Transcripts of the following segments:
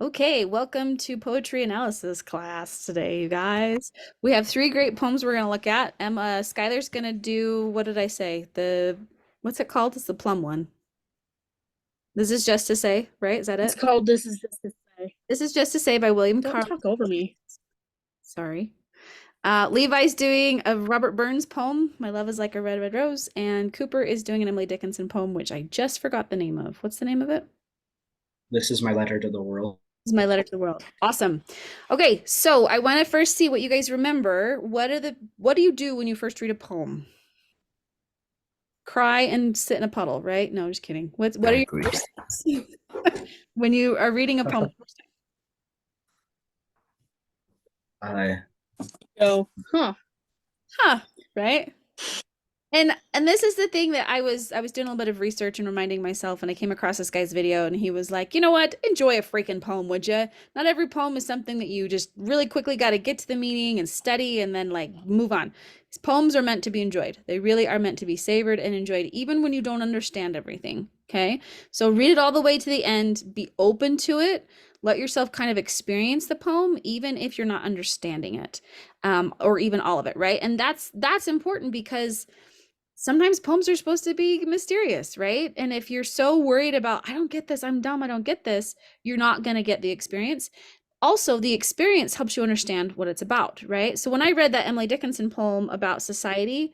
Okay, welcome to poetry analysis class today, you guys. We have three great poems we're going to look at. Emma, Skylar's going to do, what did I say? What's it called? It's the plum one. This is Just to Say, right? Is that It's it? called This Is Just to Say. This is Just to Say by William Don't Carl. talk over me. Sorry. Levi's doing a Robert Burns poem, My Love is Like a Red, Red Rose, and Cooper is doing an Emily Dickinson poem, which I just forgot the name of. What's the name of it? This is my letter to the world. This is my letter to the world. Awesome. Okay, so I want to first see what you guys remember. What do you do when you first read a poem? Cry and sit in a puddle, right? No, just kidding. What are your Exactly. first steps when you are reading a poem? I Go, huh? Huh, right? And this is the thing that I was doing a little bit of research and reminding myself, and I came across this guy's video, and he was like, you know what? Enjoy a freaking poem, would you? Not every poem is something that you just really quickly got to get to the meaning and study and then like move on. These poems are meant to be enjoyed. They really are meant to be savored and enjoyed, even when you don't understand everything. Okay, so read it all the way to the end. Be open to it. Let yourself kind of experience the poem, even if you're not understanding it, or even all of it, right? And that's important because sometimes poems are supposed to be mysterious, right? And if you're so worried about, I don't get this, I'm dumb, I don't get this, you're not going to get the experience. Also, the experience helps you understand what it's about, right? So when I read that Emily Dickinson poem about society,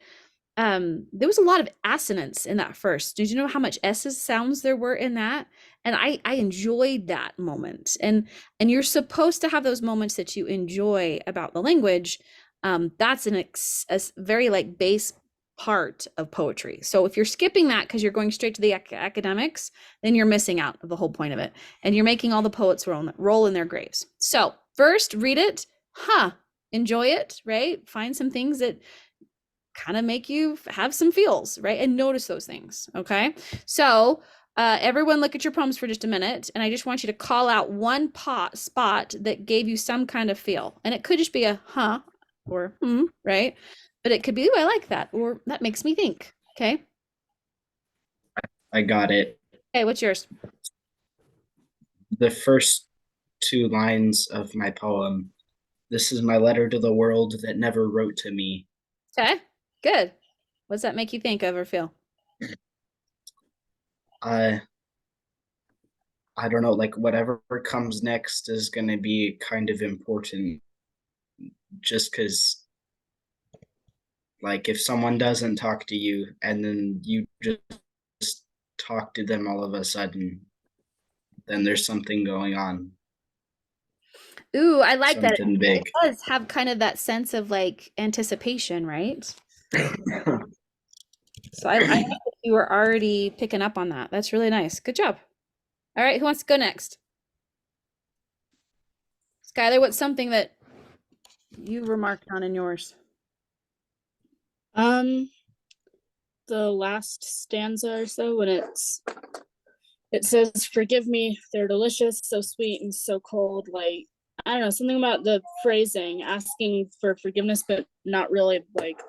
there was a lot of assonance in that first. Did you know how much s's sounds there were in that? And I enjoyed that moment. And you're supposed to have those moments that you enjoy about the language. That's a very like base part of poetry. So if you're skipping that because you're going straight to the academics, then you're missing out of the whole point of it, and you're making all the poets roll in their graves. So first, read it, enjoy it, right? Find some things that kind of make you have some feels, right? And notice those things. Okay. So everyone look at your poems for just a minute. And I just want you to call out one spot that gave you some kind of feel. And it could just be a or right? But it could be, I like that, or that makes me think. Okay. I got it. Okay, what's yours? The first two lines of my poem. This is my letter to the world that never wrote to me. Okay, good. What does that make you think of or feel? I I don't know, like whatever comes next is gonna be kind of important just because like if someone doesn't talk to you and then you just talk to them all of a sudden, then there's something going on. Ooh, I like that. Something It big. does have kind of that sense of like anticipation, right? So I like that you were already picking up on that. That's really nice. Good job. All right, who wants to go next? Skylar, what's something that you remarked on in yours? Um, the last stanza or so when it says, "Forgive me, they're delicious, so sweet and so cold." Like, I don't know, something about the phrasing, asking for forgiveness, but not really like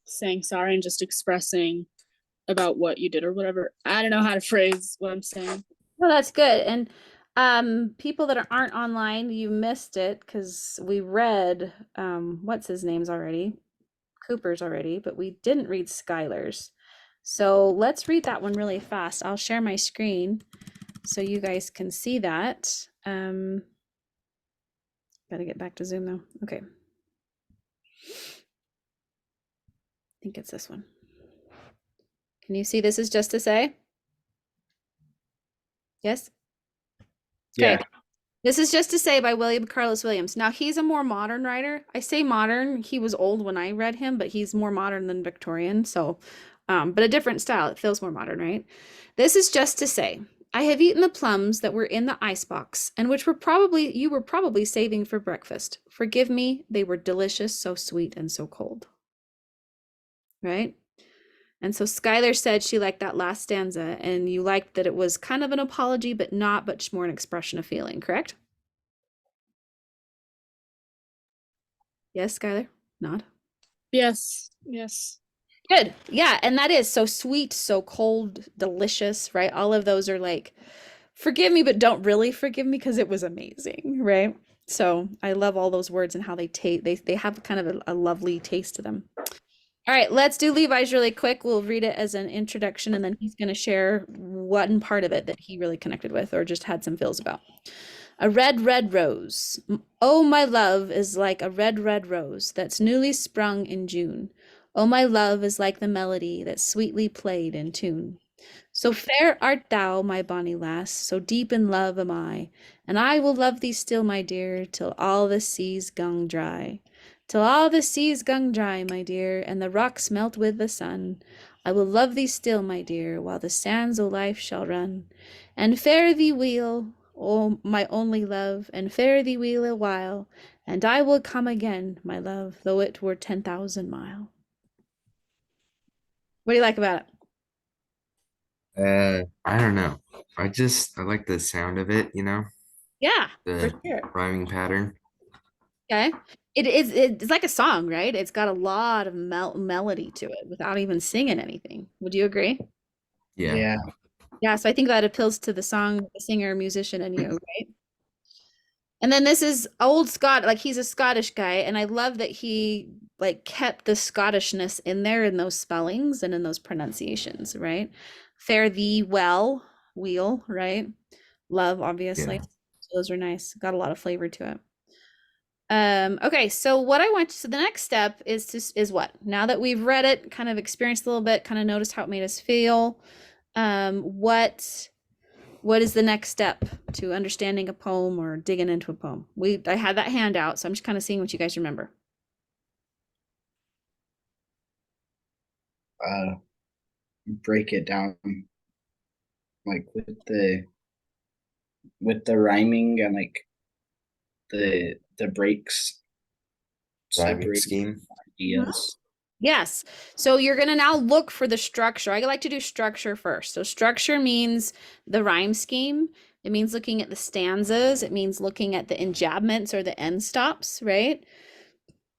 saying sorry and just expressing about what you did or whatever. I don't know how to phrase what I'm saying. Well, that's good. And people that aren't online, you missed it because we read what's his name's already, Cooper's already, but we didn't read Skylar's. So let's read that one really fast. I'll share my screen so you guys can see that. Gotta get back to Zoom though. Okay. I think it's this one. Can you see This Is Just to Say? Yes? Okay. Yeah. This Is Just to Say by William Carlos Williams. Now, he's a more modern writer. I say modern. He was old when I read him, but he's more modern than Victorian. So, but a different style. It feels more modern, right? This is just to say, I have eaten the plums that were in the icebox and which you were probably saving for breakfast. Forgive me, they were delicious, so sweet and so cold. Right? And so Skylar said she liked that last stanza, and you liked that it was kind of an apology, but not much more an expression of feeling, correct? Yes, Skylar? Nod. Yes, yes. Good. Yeah, and that is so sweet, so cold, delicious, right? All of those are like forgive me, but don't really forgive me because it was amazing, right? So I love all those words and how they taste. They have kind of a lovely taste to them. All right, let's do Levi's really quick. We'll read it as an introduction, and then he's going to share one part of it that he really connected with or just had some feels about. A red, red rose. Oh, my love is like a red, red rose that's newly sprung in June. Oh, my love is like the melody that's sweetly played in tune. So fair art thou, my bonny lass, so deep in love am I, and I will love thee still, my dear, till all the seas gang dry. Till all the seas gang dry, my dear, and the rocks melt with the sun, I will love thee still, my dear, while the sands o' life shall run. And fare thee weel, O my only love, and fare thee weel a while, and I will come again, my love, though it were 10,000 mile. What do you like about it? I don't know. I like the sound of it, Yeah, for the sure. rhyming pattern. Okay. It's like a song, right? It's got a lot of melody to it without even singing anything. Would you agree? Yeah. Yeah. Yeah, so I think that appeals to the song, the singer, musician in you, right? And then this is old Scott, like he's a Scottish guy, and I love that he like kept the Scottishness in there in those spellings and in those pronunciations, right? Fare thee well, wheel, right? Love, obviously. Yeah. So those are nice. Got a lot of flavor to it. Okay, so the next step is what? Now that we've read it, kind of experienced a little bit, kind of noticed how it made us feel, what is the next step to understanding a poem or digging into a poem? I had that handout, so I'm just kind of seeing what you guys remember. Break it down like with the rhyming and like the breaks Rhyming separate scheme. ideas. Yes. So you're going to now look for the structure. I like to do structure first. So structure means the rhyme scheme. It means looking at the stanzas. It means looking at the enjambments or the end stops, right?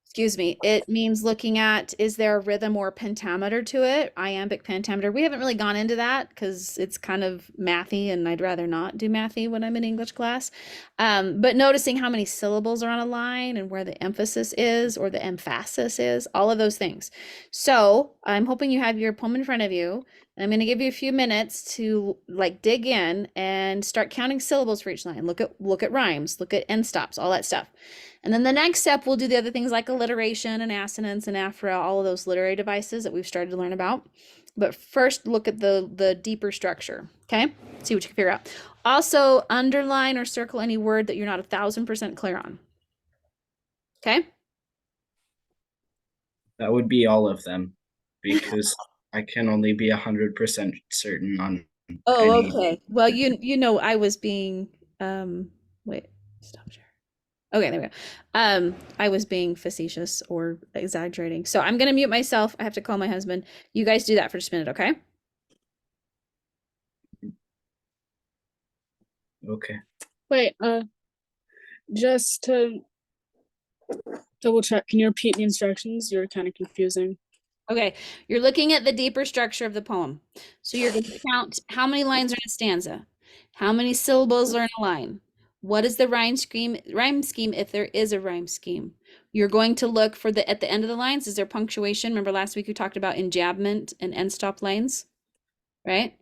Excuse me. It means looking at, is there a rhythm or pentameter to it? Iambic pentameter. We haven't really gone into that because it's kind of mathy and I'd rather not do mathy when I'm in English class. But noticing how many syllables are on a line and where the emphasis is or the emphasis is, all of those things. So I'm hoping you have your poem in front of you. I'm going to give you a few minutes to like dig in and start counting syllables for each line. Look at rhymes, look at end stops, all that stuff. And then the next step, we'll do the other things like alliteration and assonance and aphora, all of those literary devices that we've started to learn about. But first, look at the deeper structure, okay? See what you can figure out. Also, underline or circle any word that you're not 1,000% clear on, okay? That would be all of them because I can only be 100% certain on Oh, any. okay. Well, you know, I was being, wait, stop share. Okay, there we go. I was being facetious or exaggerating. So I'm gonna mute myself. I have to call my husband. You guys do that for just a minute, okay? Okay. Wait, just to double check, can you repeat the instructions? You're kind of confusing. Okay, you're looking at the deeper structure of the poem. So you're going to count how many lines are in a stanza, how many syllables are in a line. What is the rhyme scheme if there is a rhyme scheme? You're going to look for at the end of the lines, is there punctuation? Remember last week we talked about enjambment and end stop lines, right?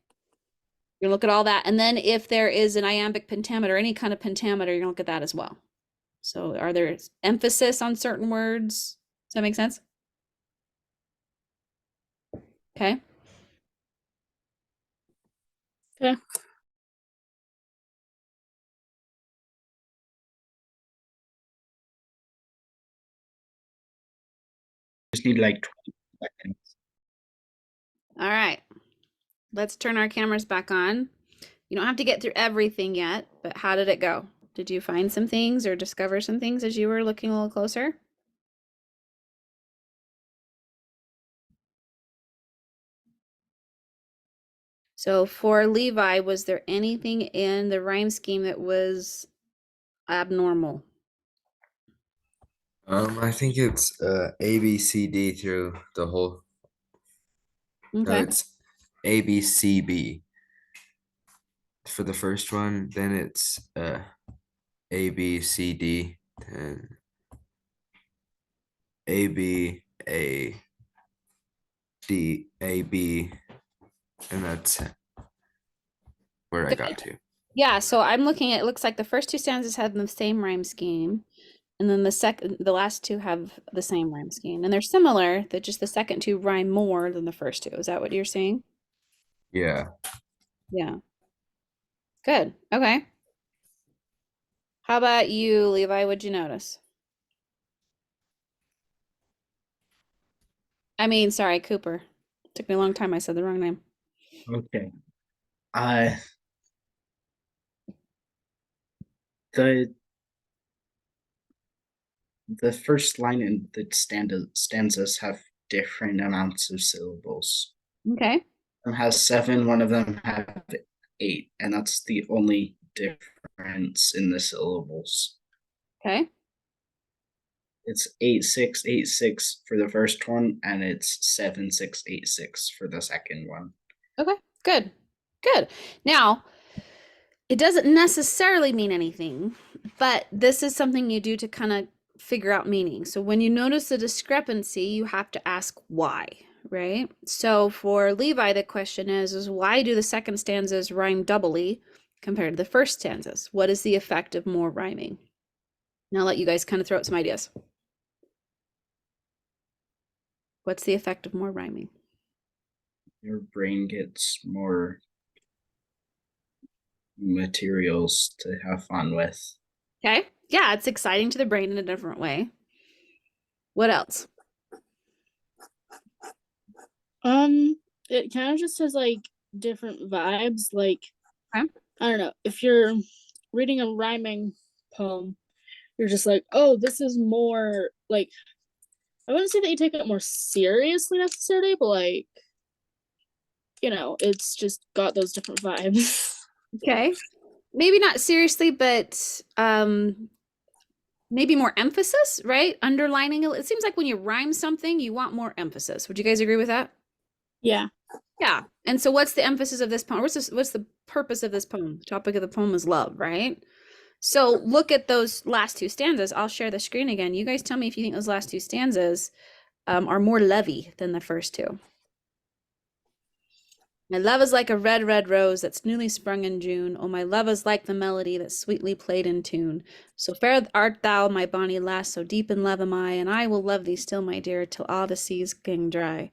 You're gonna look at all that. And then if there is an iambic pentameter, any kind of pentameter, you're gonna look at that as well. So are there emphasis on certain words? Does that make sense? Okay. Okay. Just need like 20 seconds. All right. Let's turn our cameras back on. You don't have to get through everything yet, but how did it go? Did you find some things or discover some things as you were looking a little closer? So for Levi, was there anything in the rhyme scheme that was abnormal? I think it's A B C D through the whole. No, Okay. it's A B C B. for the first one, then it's A, B, C, D, and A, B, A, D, A, B, and that's where I got to. Yeah, so I'm looking at, it looks like the first two stanzas have the same rhyme scheme, and then the last two have the same rhyme scheme. And they're similar, that just the second two rhyme more than the first two. Is that what you're saying? Yeah. Yeah. Good. Okay. How about you, Levi? What'd you notice? I mean, sorry, Cooper. Took me a long time. I said the wrong name. Okay. Uh the the first line in the stanzas have different amounts of syllables. Okay. One has 7, one of them have 8, and that's the only difference in the syllables. Okay. It's 8-6-8-6 for the first one, and it's 7-6-8-6 for the second one. Okay. Good. Good. Now, it doesn't necessarily mean anything, but this is something you do to kind of figure out meaning. So when you notice a discrepancy, you have to ask why, right? So for Levi, the question is why do the second stanzas rhyme doubly compared to the first stanzas? What is the effect of more rhyming? And I'll let you guys kind of throw out some ideas. What's the effect of more rhyming? Your brain gets more materials to have fun with. Okay. Yeah, it's exciting to the brain in a different way. What else? It kind of just has like different vibes. Like, Okay. I don't know, if you're reading a rhyming poem, you're just like, oh, this is more like, I wouldn't say that you take it more seriously necessarily, but like, you know, it's just got those different vibes. Okay. Maybe not seriously, but maybe more emphasis, right? Underlining it. It seems like when you rhyme something, you want more emphasis. Would you guys agree with that? Yeah. Yeah. And so what's the emphasis of this poem? What's the purpose of this poem? The topic of the poem is love, right? So look at those last two stanzas. I'll share the screen again. You guys tell me if you think those last two stanzas are more lovey than the first two. My love is like a red, red rose that's newly sprung in June. Oh, my love is like the melody that's sweetly played in tune. So fair art thou, my bonny lass, so deep in love am I, and I will love thee still, my dear, till all the seas gang dry.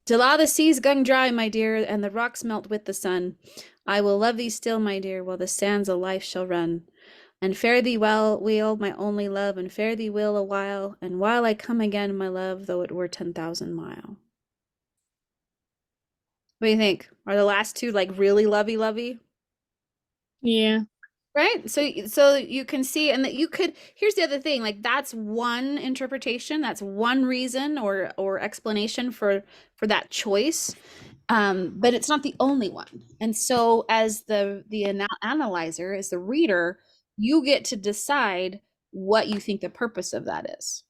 Till all the seas gang dry, my dear, and the rocks melt with the sun. I will love thee still, my dear, while the sands of life shall run. And fare thee well, weal, my only love, and fare thee will a while, and while I come again, my love, though it were 10,000 mile. What do you think? Are the last two like really lovey? Yeah. Right? So you can see, and that you could, here's the other thing, like that's one interpretation, that's one reason or explanation for that choice. But it's not the only one. And so as the analyzer, as the reader, you get to decide what you think the purpose of that is.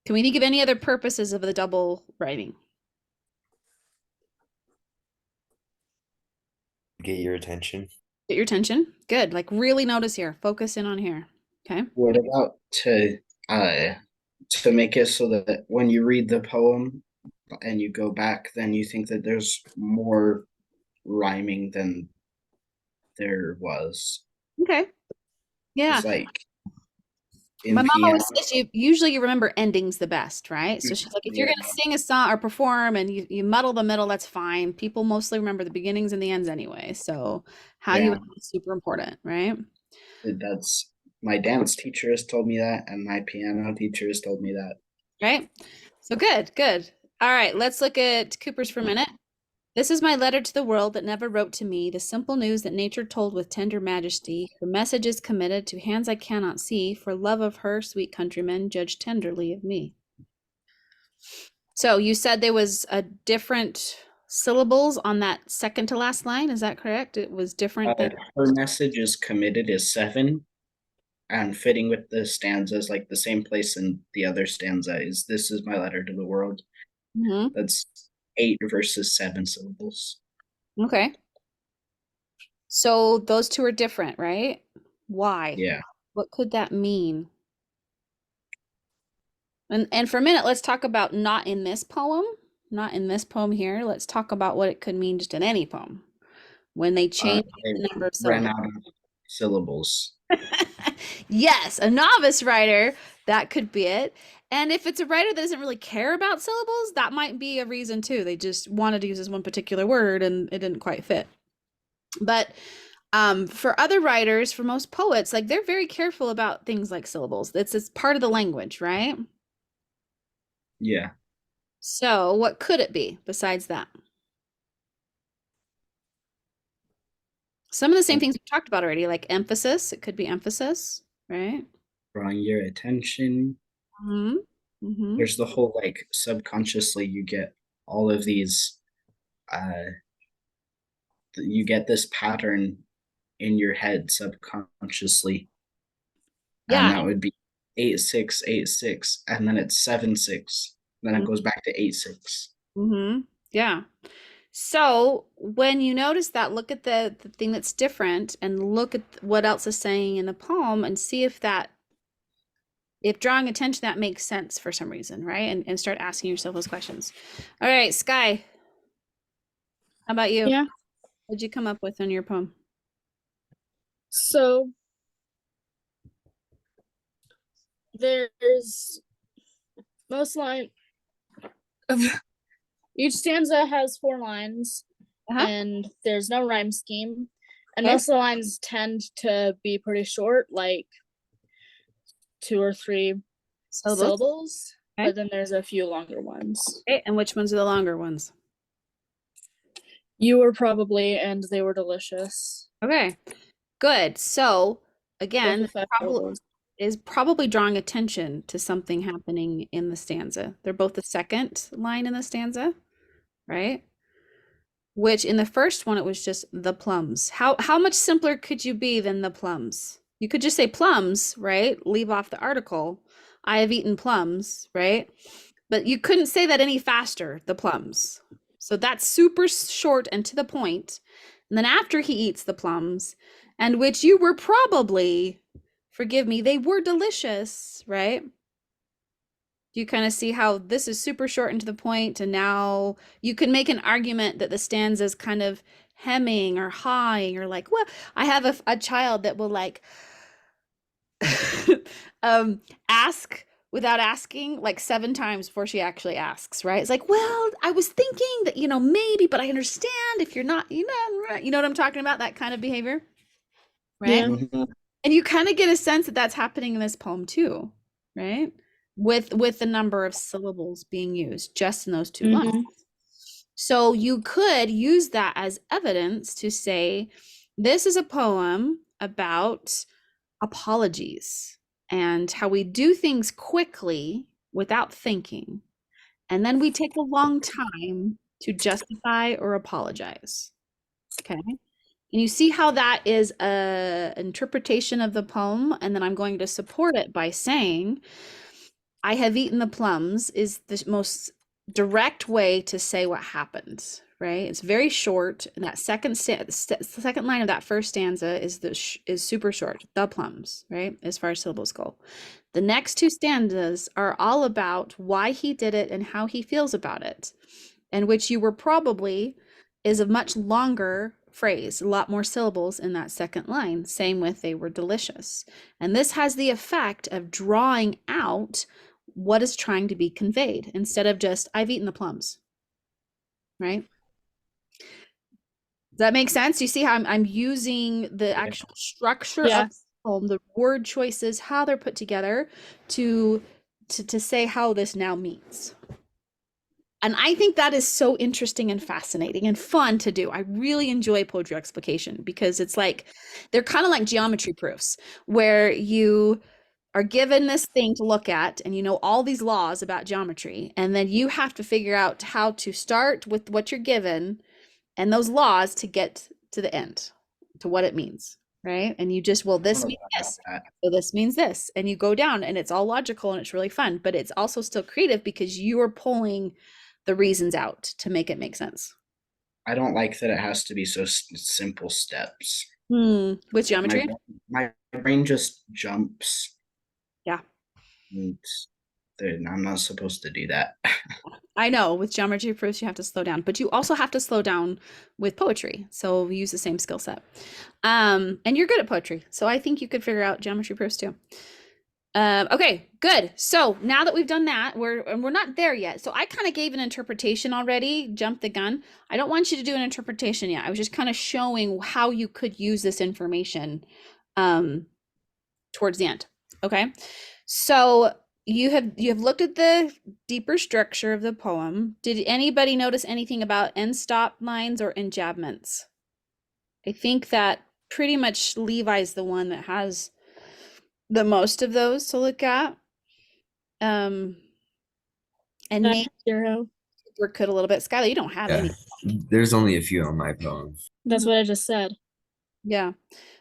Can we think of any other purposes of the double writing? Get your attention. Get your attention. Good. Like really notice here. Focus in on here. Okay. What about to make it so that when you read the poem and you go back, then you think that there's more rhyming than there was? Okay. Yeah. It's like in My mom piano. always says you remember endings the best, right? So she's like, if you're Yeah. gonna sing a song or perform and you muddle the middle, that's fine. People mostly remember the beginnings and the ends anyway. So how you Yeah. end is super important, right? That's my dance teacher has told me that, and my piano teacher has told me that. Right? So good, good. All right, let's look at Cooper's for a minute. This is my letter to the world that never wrote to me, the simple news that nature told with tender majesty. Her message is committed to hands I cannot see, for love of her, sweet countrymen, judge tenderly of me. So you said there was a different syllables on that second to last line, is that correct? It was different than Her message is committed is 7, and fitting with the stanzas, like the same place in the other stanza is this is my letter to the world. Mhm. That's 8 versus 7 syllables. Okay. So those two are different, right? Why? Yeah. What could that mean? And for a minute, let's talk about not in this poem, not in this poem here. Let's talk about what it could mean just in any poem when they change They the number of ran syllables. out of syllables. Yes, a novice writer, that could be it. And if it's a writer that doesn't really care about syllables, that might be a reason too. They just wanted to use this one particular word and it didn't quite fit. But for other writers, for most poets, like they're very careful about things like syllables. It's part of the language, right? Yeah. So what could it be besides that? Some of the same things we talked about already, like emphasis. It could be emphasis, right? Drawing your attention. Mm-hmm. Mm-hmm. There's the whole like subconsciously you get all of these you get this pattern in your head subconsciously. And Yeah. that would be 8-6-8-6, and then it's 7-6. Then it goes back to 8-6. Mm-hmm. Yeah. So when you notice that, look at the thing that's different and look at what else is saying in the poem and see if drawing attention that makes sense for some reason, right? And start asking yourself those questions. All right, Sky. How about you? Yeah. What'd you come up with in your poem? So there's most line of each stanza has 4 lines, and there's no rhyme scheme. And Okay. most of the lines tend to be pretty short, like 2 or 3 syllables. Okay. But then there's a few longer ones. Okay, and which ones are the longer ones? You were probably, and they were delicious. Okay, good. So again, Both the 5 syllables. is probably drawing attention to something happening in the stanza. They're both the second line in the stanza, right? Which in the first one, it was just the plums. How much simpler could you be than the plums? You could just say plums, right? Leave off the article. I have eaten plums, right? But you couldn't say that any faster, the plums. So that's super short and to the point. And then after he eats the plums, and which you were probably, forgive me, they were delicious, right? Do you kind of see how this is super short and to the point, and now you can make an argument that the stanza is kind of hemming or hawing or like, well, I have a child that will like ask without asking like 7 times before she actually asks, right? It's like, well, I was thinking that, maybe, but I understand if you're not, you know what I'm talking about, that kind of behavior, right? Yeah. Mhm. And you kind of get a sense that that's happening in this poem too, right? With the number of syllables being used just in those 2 lines. Mhm. So you could use that as evidence to say, this is a poem about apologies and how we do things quickly without thinking. And then we take a long time to justify or apologize. Okay. And you see how that is a interpretation of the poem. And then I'm going to support it by saying, I have eaten the plums is the most direct way to say what happened, right? It's very short, and that second line of that first stanza is super short. The plums, right? As far as syllables go. The next 2 stanzas are all about why he did it and how he feels about it, and which you were probably is a much longer phrase, a lot more syllables in that second line. Same with they were delicious, and this has the effect of drawing out what is trying to be conveyed instead of just I've eaten the plums, right? Does that make sense? You see how I'm using the actual structure of the poem, the word choices, how they're put together to say how this now means. And I think that is so interesting and fascinating and fun to do. I really enjoy poetry explication because it's like they're kind of like geometry proofs where you are given this thing to look at and you know all these laws about geometry, and then you have to figure out how to start with what you're given and those laws to get to the end, to what it means, right? And you just, well, this means this, so this means this, and you go down and it's all logical and it's really fun, but it's also still creative because you are pulling the reasons out to make it make sense. I don't like that it has to be so simple steps. With My, geometry? my brain just jumps. Yeah. And I'm not supposed to do that. I know with geometry proofs you have to slow down, but you also have to slow down with poetry. So we use the same skill set. And you're good at poetry, so I think you could figure out geometry proofs too. Okay, good. So now that we've done that, we're not there yet. So I kind of gave an interpretation already, jumped the gun. I don't want you to do an interpretation yet. I was just kind of showing how you could use this information towards the end. Okay. So you have looked at the deeper structure of the poem. Did anybody notice anything about end stop lines or enjambments? I think that pretty much Levi's the one that has the most of those to look at. And maybe 0. work it a little bit. Skylar, you don't have Yeah, any. there's only a few on my poem. That's what I just said. Yeah.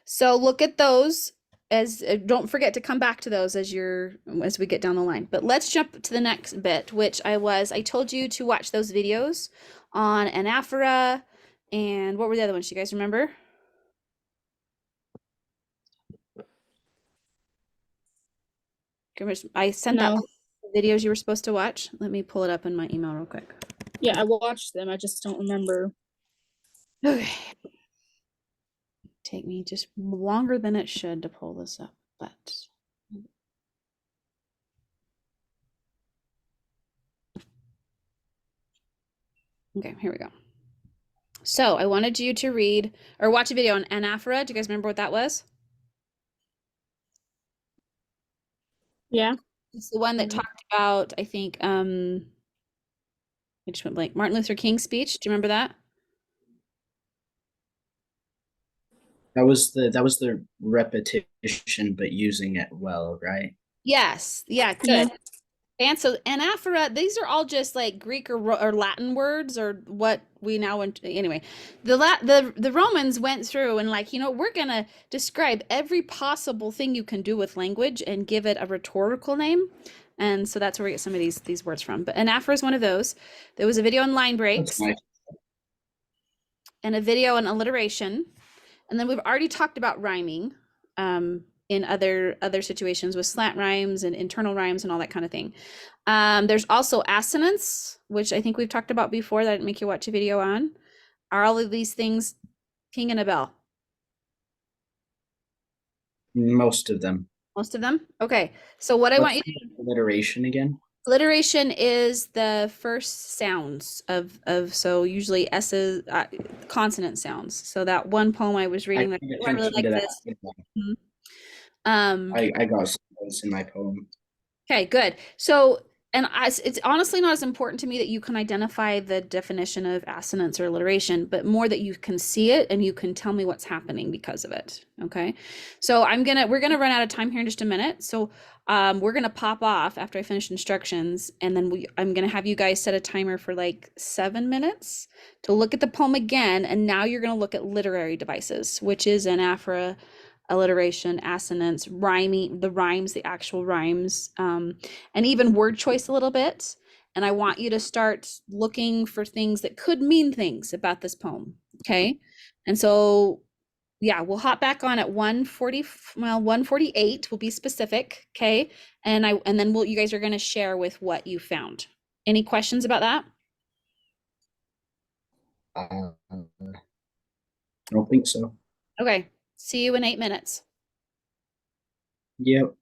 So look at those as don't forget to come back to those as we get down the line. But let's jump to the next bit, which I told you to watch those videos on anaphora and what were the other ones? Do you guys remember? I sent that No. videos you were supposed to watch. Let me pull it up in my email real quick. Yeah, I watched them. I just don't remember. Okay. Take me just longer than it should to pull this up, but okay, here we go. So I wanted you to read or watch a video on anaphora. Do you guys remember what that was? Yeah. It's the one that talked about, I think, I just went blank. Martin Luther King's speech. Do you remember that? That was the repetition, but using it well, right? Yes. Yeah, good. And so anaphora, these are all just like Greek or Latin words or what we now anyway. The Romans went through and like, we're going to describe every possible thing you can do with language and give it a rhetorical name. And so that's where we get some of these words from. But anaphora is one of those. There was a video on line breaks That's nice. and a video on alliteration. And then we've already talked about rhyming in other situations with slant rhymes and internal rhymes and all that kind of thing. There's also assonance, which I think we've talked about before that I didn't make you watch a video on. Are all of these things ringing a bell? Most of them. Most of them? Okay. So what I want you to do, Alliteration again. alliteration is the first sounds of so usually S's consonant sounds. So that one poem I was reading, I I really like this. I got some notes in my poem. Okay, good. So, and it's honestly not as important to me that you can identify the definition of assonance or alliteration, but more that you can see it and you can tell me what's happening because of it. Okay. So we're gonna run out of time here in just a minute. So we're gonna pop off after I finish instructions, and then I'm gonna have you guys set a timer for like 7 minutes to look at the poem again, and now you're gonna look at literary devices, which is anaphora, alliteration, assonance, rhyming, the rhymes, the actual rhymes, and even word choice a little bit. And I want you to start looking for things that could mean things about this poem. Okay. And so, yeah, we'll hop back on at 1:48. We'll be specific. Okay. And then you guys are going to share with what you found. Any questions about that? I don't think so. Okay. See you in 8 minutes. Yep.